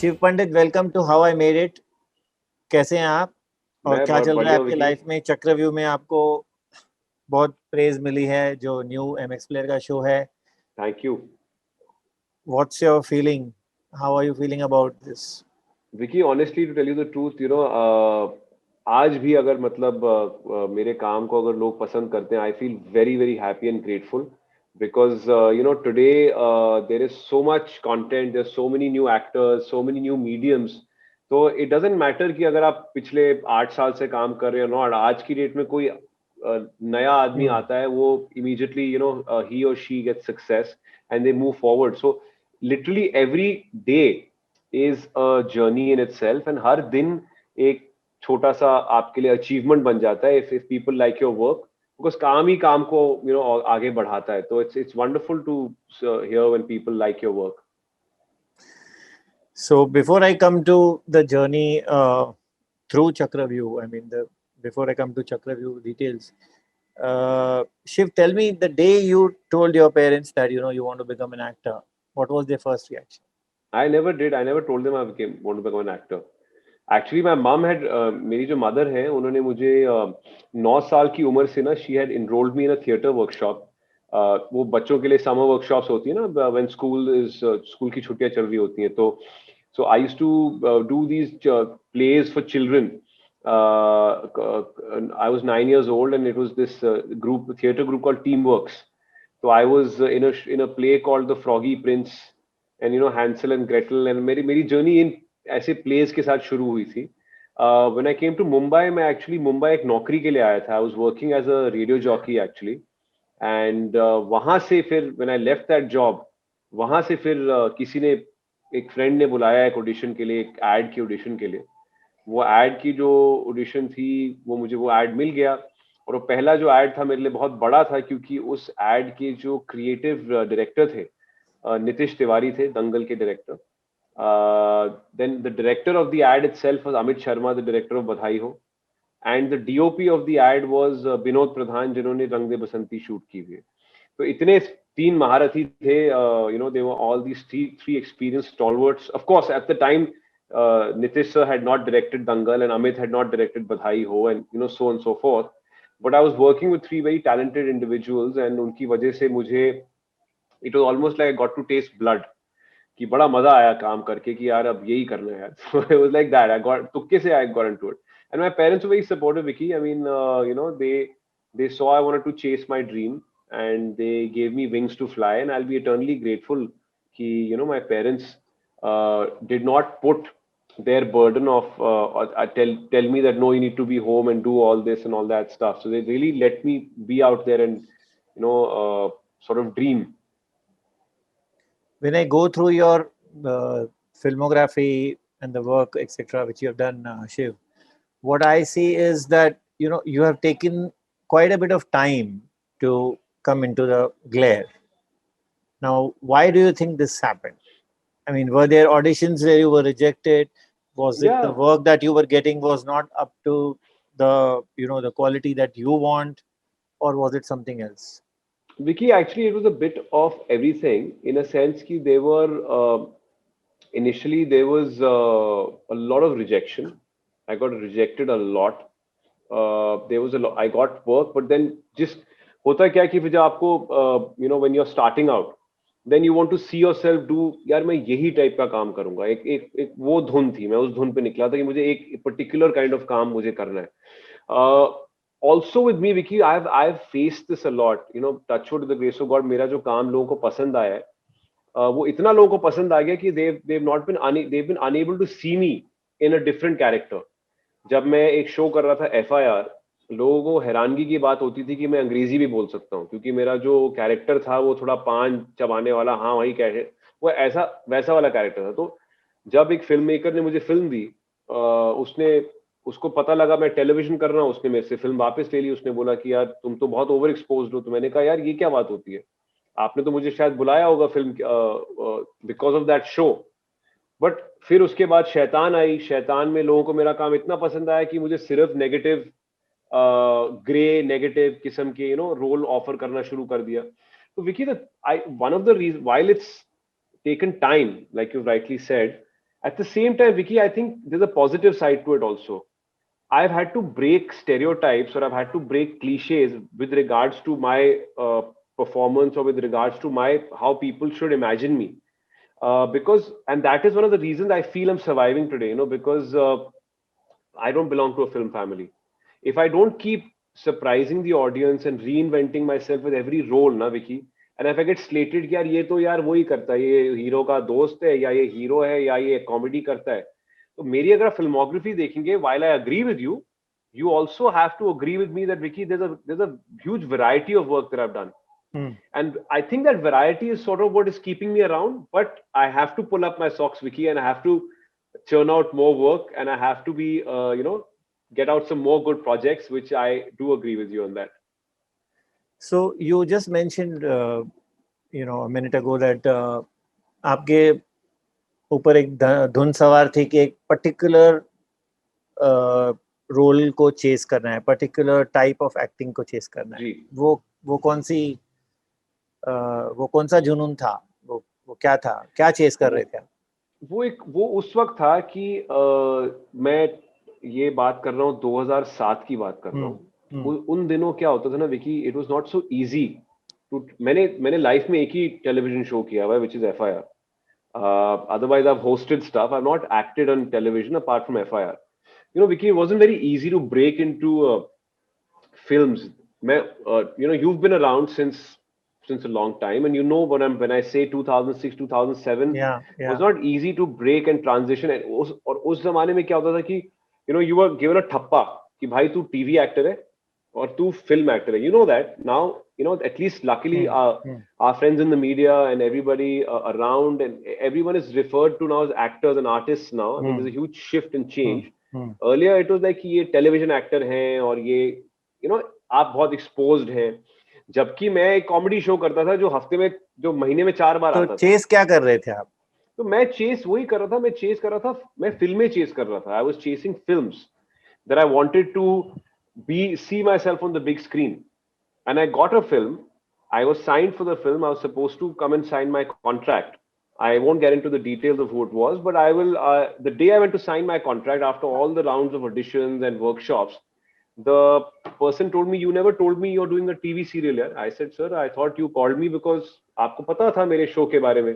Shiv Pandit, welcome to how I made it. कैसे हैं आप और मैं क्या चल रहा है बढ़िया हूँ आपकी विकी। लाइफ में? चक्रव्यूह में आपको बहुत प्रेज मिली है, जो न्यू एमएक्स प्लेयर का शो है। Thank you what's your feeling? How are you feeling about this? Vicky, honestly to tell you the truth, आज भी अगर मतलब मेरे काम को अगर लोग पसंद करते हैं, I feel very very happy and grateful because today there is so much content, there so many new actors, so many new mediums. तो इट डजेंट मैटर कि अगर आप पिछले 8 साल से काम कर रहे हो नॉट, आज की डेट में कोई नया आदमी आता है, वो immediately he or she gets success and they move forward. So literally every day is a journey in itself, and हर दिन एक छोटा सा आपके लिए अचीवमेंट बन जाता है if people like your work, because काम ही काम को आगे बढ़ाता है। तो it's wonderful to hear when people like your work. So before I come to the journey through Chakravyuh, I mean before I come to Chakravyuh details, Shiv, tell me the day you told your parents that you want to become an actor. What was their first reaction? I never did. I never told them I want to become an actor. Actually, my mom had मेरी जो mother है, उन्होंने मुझे 9 साल की उम्र से ना, she had enrolled me in a theater workshop. वो बच्चों के लिए समर वर्कशॉप्स होती है ना, when स्कूल की छुट्टियां चल रही होती हैं, तो so I used to do these plays for children. I was 9 years old, and it was this theater group called Teamworks. So I was in a play called The Froggy Prince, and Hansel and Gretel, and मेरी journey in ऐसे plays के साथ शुरू हुई थी. When I came to Mumbai, मैं actually Mumbai एक नौकरी के लिए आया था. I was working as a radio jockey actually, and वहां से फिर when I left that job, वहां से फिर किसी ने, एक फ्रेंड ने बुलाया एक ऑडिशन के लिए, एक एड की ऑडिशन के लिए. वो एड की जो ऑडिशन थी, मुझे वो एड मिल गया, और वो पहला जो एड था मेरे लिए बहुत बड़ा था, क्योंकि उस एड के जो क्रिएटिव डायरेक्टर थे, नीतीश तिवारी थे, दंगल के director. Then the director of the ad itself was Amit Sharma, the director of Badhaai Ho, and the DOP of the ad was Vinod Pradhan, जिन्होंने रंग दे बसंती शूट की हुई है. तो इतने तीन महारथी थे, they were all these three experienced stalwarts. Of course, at the time, Nitish sir had not directed Dangal, and Amit had not directed Badhai Ho, and so on and so forth. But I was working with three very talented individuals, and उनकी वजह से मुझे, it was almost like I got to taste blood. कि बड़ा मजा आया काम करके, कि यार अब यही करना है यार. So it was like that. I got तुक्के से I got into it, and my parents were very supportive, Vicky. I mean, they saw I wanted to chase my dream, and they gave me wings to fly, and I'll be eternally grateful. कि my parents did not put their burden of tell me that no, you need to be home and do all this and all that stuff. So they really let me be out there and sort of dream. When I go through your filmography and the work, etc., which you have done, Shiv, what I see is that you have taken quite a bit of time to come into the glare. Now, why do you think this happened? I mean, were there auditions where you were rejected? Was it the Yeah. work that you were getting was not up to the quality that you want, or was it something else? Vicky, actually, it was a bit of everything, in a sense that they were initially there was a lot of rejection. I got rejected a lot. There was a lot. I got work, but then just होता क्या कि फिर जब आपको when you're starting out, then you want to see yourself do, यार मैं यही type का काम करूंगा. एक वो धुन थी, मैं उस धुन पे निकला था कि मुझे एक पर्टिकुलर काइंड ऑफ काम मुझे करना है. Also with me, Vicky, I've faced this a lot. Touch wood, with the grace of God, मेरा जो काम लोगों को पसंद आया है, वो इतना लोगों को पसंद आ गया कि they've been unable to see me in a different character. जब मैं एक शो कर रहा था FIR, लोगों को हैरानगी की बात होती थी कि मैं अंग्रेजी भी बोल सकता हूँ, क्योंकि मेरा जो कैरेक्टर था वो थोड़ा पान चबाने वाला, हाँ वही कैसे, वो ऐसा वैसा वाला कैरेक्टर था. तो जब एक फिल्म मेकर ने मुझे फिल्म दी, उसको पता लगा मैं टेलीविजन कर रहा हूँ, उसने मेरे से फिल्म वापस ले ली. उसने बोला कि यार तुम तो बहुत ओवर एक्सपोज्ड हो. तो मैंने कहा यार ये क्या बात होती है, आपने तो मुझे शायद बुलाया होगा film because of that show. But फिर उसके बाद शैतान आई. शैतान में लोगों को मेरा काम इतना पसंद आया कि मुझे सिर्फ नेगेटिव, ग्रे नेगेटिव किस्म के रोल ऑफर करना शुरू कर दिया. तो Vicky, one of the reason while it's taken time, like you rightly said, At the same time, Vicky, I think there's a positive side to it also. I've had to break stereotypes, or I've had to break cliches with regards to my performance, or with regards to my how people should imagine me. Because, and that is one of the reasons I feel I'm surviving today. Because I don't belong to a film family. If I don't keep surprising the audience and reinventing myself with every role, na Vicky, and if I get slated कि यार ये तो यार वो ही करता है, ये hero का दोस्त है, या ये हीरो है, या ये कॉमेडी करता है, तो मेरी अगर फिल्मोग्राफी देखेंगे, while I agree with you, you also have to agree with me that Vicky, there's a huge variety of work that I've done. Hmm. And I think that variety is sort of what is keeping me around. But I have to pull up my socks, Vicky, and I have to churn out more work, and I have to be, get out some more good projects, which I do agree with you on that. So you just mentioned, a minute ago that आपके ऊपर एक धुन सवार थी कि एक particular role को chess करना है, पर्टिकुलर टाइप ऑफ एक्टिंग को चेस करना है. जी. वो कौन सा जुनून था, वो क्या था, क्या चेस कर रहे थे आप? वो उस वक्त था कि मैं ये बात कर रहा हूँ, 2007 की बात कर रहा हूँ. उन दिनों क्या होता था ना Vicky, it was not so easy to, मैंने लाइफ में एक ही टेलीविजन शो किया हुआ है, which is FIR. Otherwise I've hosted stuff. I've not acted on television apart from FIR. Vicky, it wasn't very easy to break into films. You've been around since a long time, and when I say 2006 2007, it was not easy to break and transition. And उस जमाने में क्या होता था कि you were given a ठप्पा कि भाई तू टीवी एक्टर है और तू फिल्म एक्टर है. That now, at least luckily our friends in the media and everybody around, and everyone is referred to now as actors and artists now. I mean, there's a huge shift and change. Earlier it was like ये television actor हैं और ये आप बहुत exposed हैं, जबकि मैं एक कॉमेडी शो करता था जो महीने में 4 बार आता था. तो चेस क्या कर रहे थे आप? तो मैं चेस वही कर रहा था, मैं फिल्में चेस कर रहा था. I was chasing films that I wanted to see myself on the big screen, and I got a film. I was signed for the film. I was supposed to come and sign my contract. I won't get into the details of who it was, but I will. The day I went to sign my contract, after all the rounds of auditions and workshops, the person told me, "You never told me you're doing a TV serial." I said, "Sir, I thought you called me because आपको पता था मेरे show के बारे में."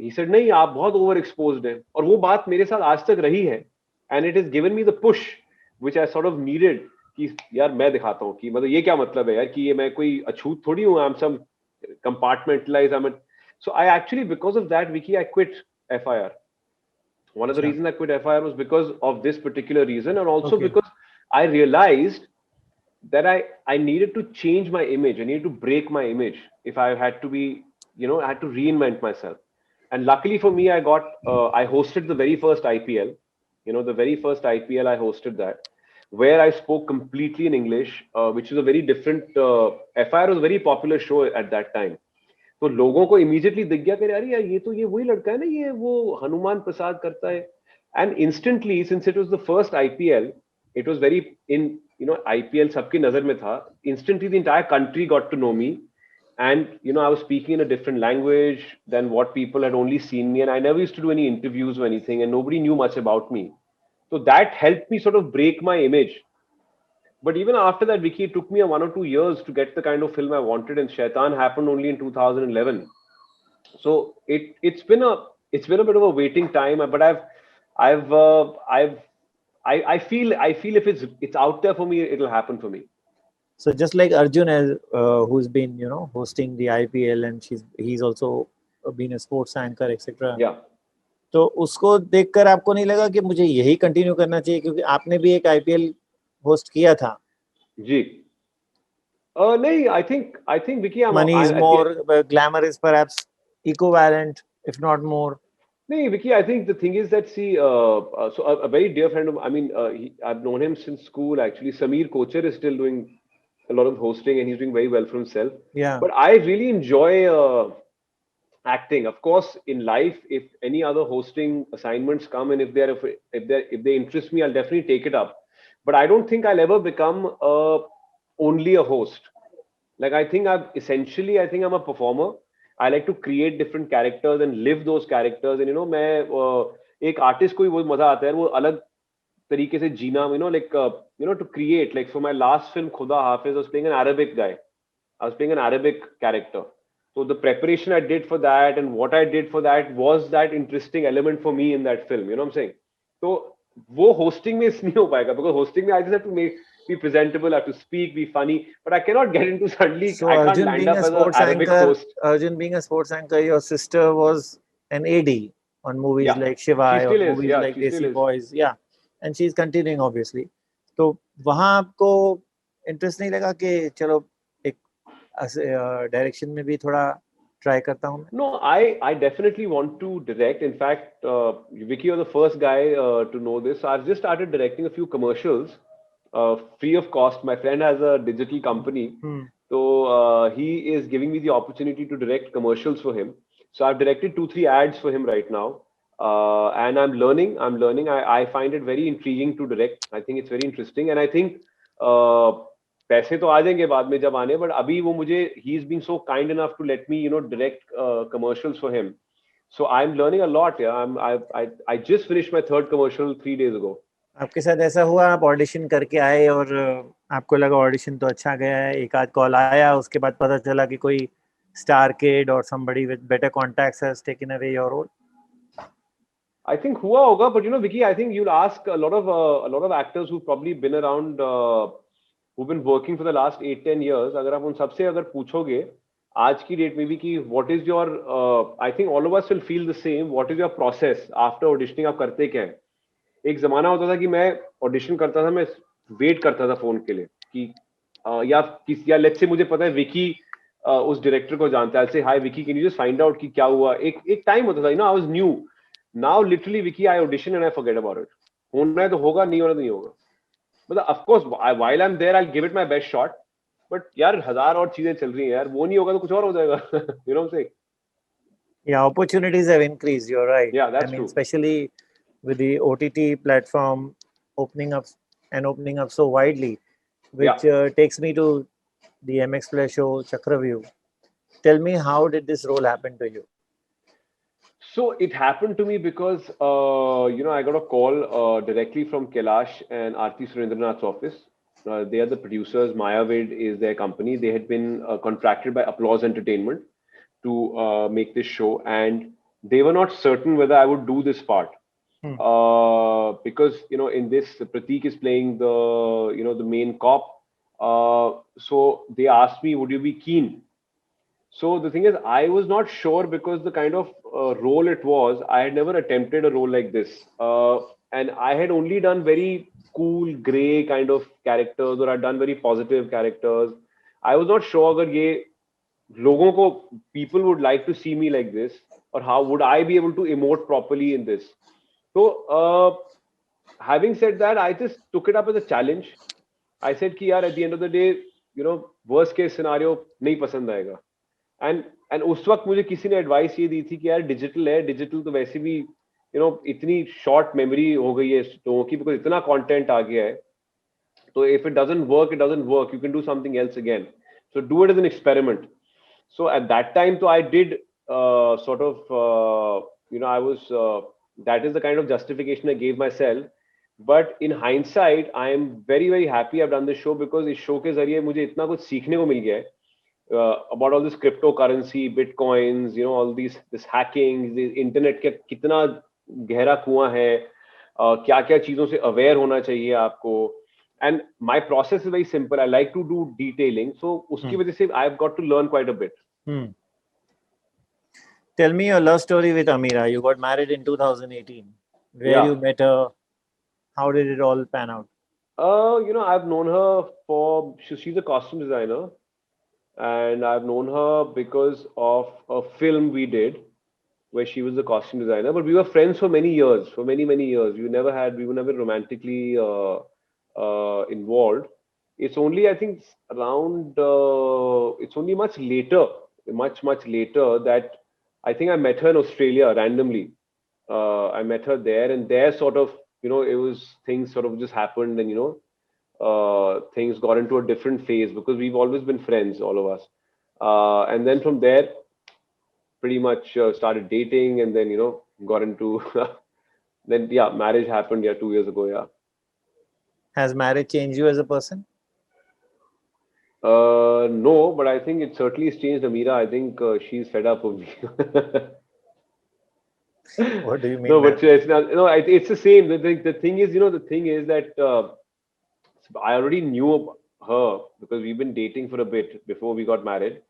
He said, "नहीं, आप बहुत ओवर एक्सपोज्ड हैं." और वो बात मेरे साथ आज तक रही है, and it has given me the push which I sort of needed, कि यार मैं दिखाता हूँ कि मतलब ये क्या मतलब है यार, कि ये मैं कोई अछूत थोड़ी हूँ. I'm some compartmentalized. So I actually, because of that, Vicky, I quit FIR. One of the reasons I quit FIR was because of this particular reason, and also because I realized that I needed to change my image. I needed to break my image if I had to be, I had to reinvent myself. And luckily for me, I hosted the very first IPL. The very first IPL, I hosted that, where I spoke completely in English, which is a very different. FIR was a very popular show at that time. तो लोगों को immediately दिख गया कि अरे यार ये वही लड़का है ना, ये वो हनुमान प्रसाद करता है. And instantly, since it was the first IPL, it was very in, IPL सबकी नजर में था. Instantly, the entire country got to know me. And I was speaking in a different language than what people had only seen me, and I never used to do any interviews or anything, and nobody knew much about me. So that helped me sort of break my image. But even after that, Vicky, it took me 1 or 2 years to get the kind of film I wanted, and Shaitan happened only in 2011. So it's been a bit of a waiting time, but I feel if it's out there for me, it'll happen for me. So just like Arjun has, who's been hosting the IPL, and he's also been a sports anchor, etc. Yeah. तो उसको देखकर आपको नहीं लगा कि मुझे यही continue करना चाहिए, क्योंकि आपने भी एक IPL होस्ट किया था? जी. नहीं, I think Vicky, money is more, glamour is perhaps equivalent, if not more. No, Vicky, I think the thing is that, see, so a very dear friend of, I've known him since school, actually. Sameer Kocher is still doing a lot of hosting, and he's doing very well for himself. Yeah. But I really enjoy acting. Of course, in life, if any other hosting assignments come, and if they interest me, I'll definitely take it up. But I don't think I'll ever become only a host. Like, I think I'm a performer. I like to create different characters and live those characters. And मैं एक artist को ही वो मजा आता है, वो अलग तरीके से जीना, to create. Like for my last film, Khuda Hafiz, I was playing an Arabic guy. I was playing an Arabic character. So the preparation I did for that and what I did for that was that interesting element for me in that film. You know what I'm saying? So वो hosting में नहीं हो पाएगा, because hosting में I just have to be presentable, I have to speak, be funny, but I cannot get into suddenly. So I can't land up as an Arabic host. Arjun being a sports anchor, your sister was an AD on movies Yeah, like she Shiva or still is. movies Yeah, like she still Desi is. Boys. Yeah, and she's continuing obviously. तो वहाँ आपको interest नहीं लगा कि चलो एक direction में भी थोड़ा ट्राई करता हूँ? No, I definitely want to direct. In fact, Vicky, you're the first guy to know this. I've just started directing a few commercials, free of cost. My friend has a digital company, so he is giving me the opportunity to direct commercials for him. So I've directed 2, 3 ads for him right now, and I'm learning. I'm learning. I find it very intriguing to direct. I think it's very interesting, and I think uh, पैसे तो आ जाएंगे बाद में जब आने, but अभी वो मुझे ही is being so kind enough to let me direct commercials for him. So I'm learning a lot. Yeah, I just finished my 3rd commercial 3 days ago. आपके साथ ऐसा हुआ आप ऑडिशन करके आए और आपको लगा ऑडिशन तो अच्छा गया है, एक आध कॉल आया, उसके बाद पता चला कि कोई star kid or somebody with better contacts has taken away your role? I think हुआ होगा, but Vicky, I think you'll ask a lot of actors who've probably been around, who've been working for the last 8, 10 years. अगर आप उन सबसे अगर पूछोगे आज की डेट में भी कि what is your, I think all of us will feel the same. What is your process after auditioning? आप करते क्या है? एक जमाना होता था कि मैं ऑडिशन करता था, मैं वेट करता था फोन के लिए कि या लेट्स से मुझे पता है विकी उस डायरेक्टर को जानता है, से hi Vicky can you just find out कि क्या हुआ. एक टाइम होता था, I was new. Now literally Vicky I audition and I forget about it. होना है तो होगा, नहीं होना तो नहीं होगा. मतलब of course while I am there I give it my best shot, but यार हजार और चीजें चल रही हैं यार, वो नहीं होगा तो कुछ और हो जाएगा. You know what I am saying? Yeah, opportunities have increased, you're right. Yeah, that's I mean, true. especially with the OTT platform opening up so widely, which takes me to the MX Player show Chakravyuh. Tell me, how did this role happen to you? So it happened to me because I got a call directly from Kailash and Aarti Surendranath's office. They are the producers. Mayavid is their company. They had been contracted by Applause Entertainment to make this show, and they were not certain whether I would do this part. Because in this Pratik is playing the main cop. So they asked me, would you be keen? So the thing is, I was not sure because the kind of role it was, I had never attempted a role like this. And I had only done very cool, grey kind of characters, or I'd done very positive characters. I was not sure अगर ये लोगों को people would like to see me like this, or how would I be able to emote properly in this. So having said that, I just took it up as a challenge. I said कि यार at the end of the day, worst case scenario नहीं पसंद आएगा. And उस वक्त मुझे किसी ने एडवाइस ये दी थी कि यार डिजिटल है, डिजिटल तो वैसे भी इतनी शॉर्ट मेमोरी हो गई है लोगों की, बिकॉज इतना कंटेंट आ गया है, तो if it doesn't work you can do something else again. So do it as an experiment. So at that time तो I did sort of I was that is the kind of justification I gave myself. But in hindsight I am very very happy I've done this show, because इस show के जरिए मुझे इतना कुछ सीखने को मिल गया है. About all this cryptocurrency, bitcoins, all this hacking, the internet के कितना गहरा कुआं है, क्या क्या चीजों से aware होना चाहिए आपको. And my process is very simple. I like to do detailing, so उसकी वजह से I've got to learn quite a bit. Tell me your love story with Amira. You got married in 2018. Where you met her? How did it all pan out? I've known her she's a costume designer. And I've known her because of a film we did where she was the costume designer. But we were friends for many years, for many, many years. We were never romantically involved. It's only, I think, it's only much later that I think I met her in Australia randomly. I met her there, and there sort of, it was, things sort of just happened, and, things got into a different phase because we've always been friends, all of us. And then from there, pretty much started dating, and then got into then yeah, marriage happened, yeah, 2 years ago, yeah. Has marriage changed you as a person? No, but I think it certainly has changed Amira. I think she's fed up of me. What do you mean No, by but that? it's not, no, it's the same. The thing is, the thing is that I already knew her because we've been dating for a bit before we got married,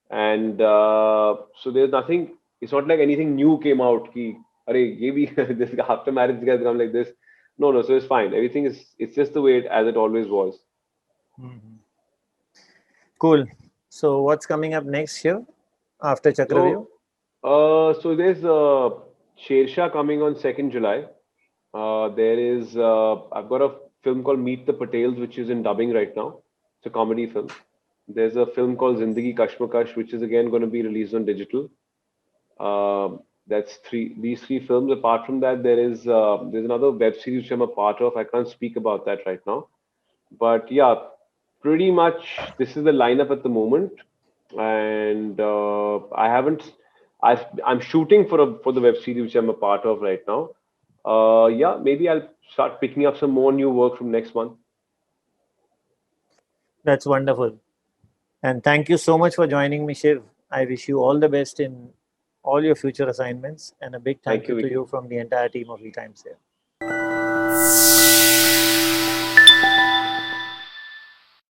and so there's nothing. It's not like anything new came out. Ki, Arey, ye bhi, this after marriage, this guys become like this. No, no. So it's fine. Everything is. It's just the way as it always was. Mhm. Cool. So what's coming up next, Shiv, after Chakravyuh? So, so there's Shersha coming on 2nd July. There is I've got a film called Meet the Patels, which is in dubbing right now. It's a comedy film. There's a film called Zindagi Kashmakash, which is again going to be released on digital. That's these three films. Apart from that, there's another web series which I'm a part of. I can't speak about that right now. But yeah, pretty much this is the lineup at the moment, and I haven't. I'm shooting for the web series which I'm a part of right now. Yeah, maybe I'll start picking up some more new work from next month. That's wonderful. And thank you so much for joining me, Shiv. I wish you all the best in all your future assignments, and a big Thank thank you, you to Vicky. you from the entire team of E Times here.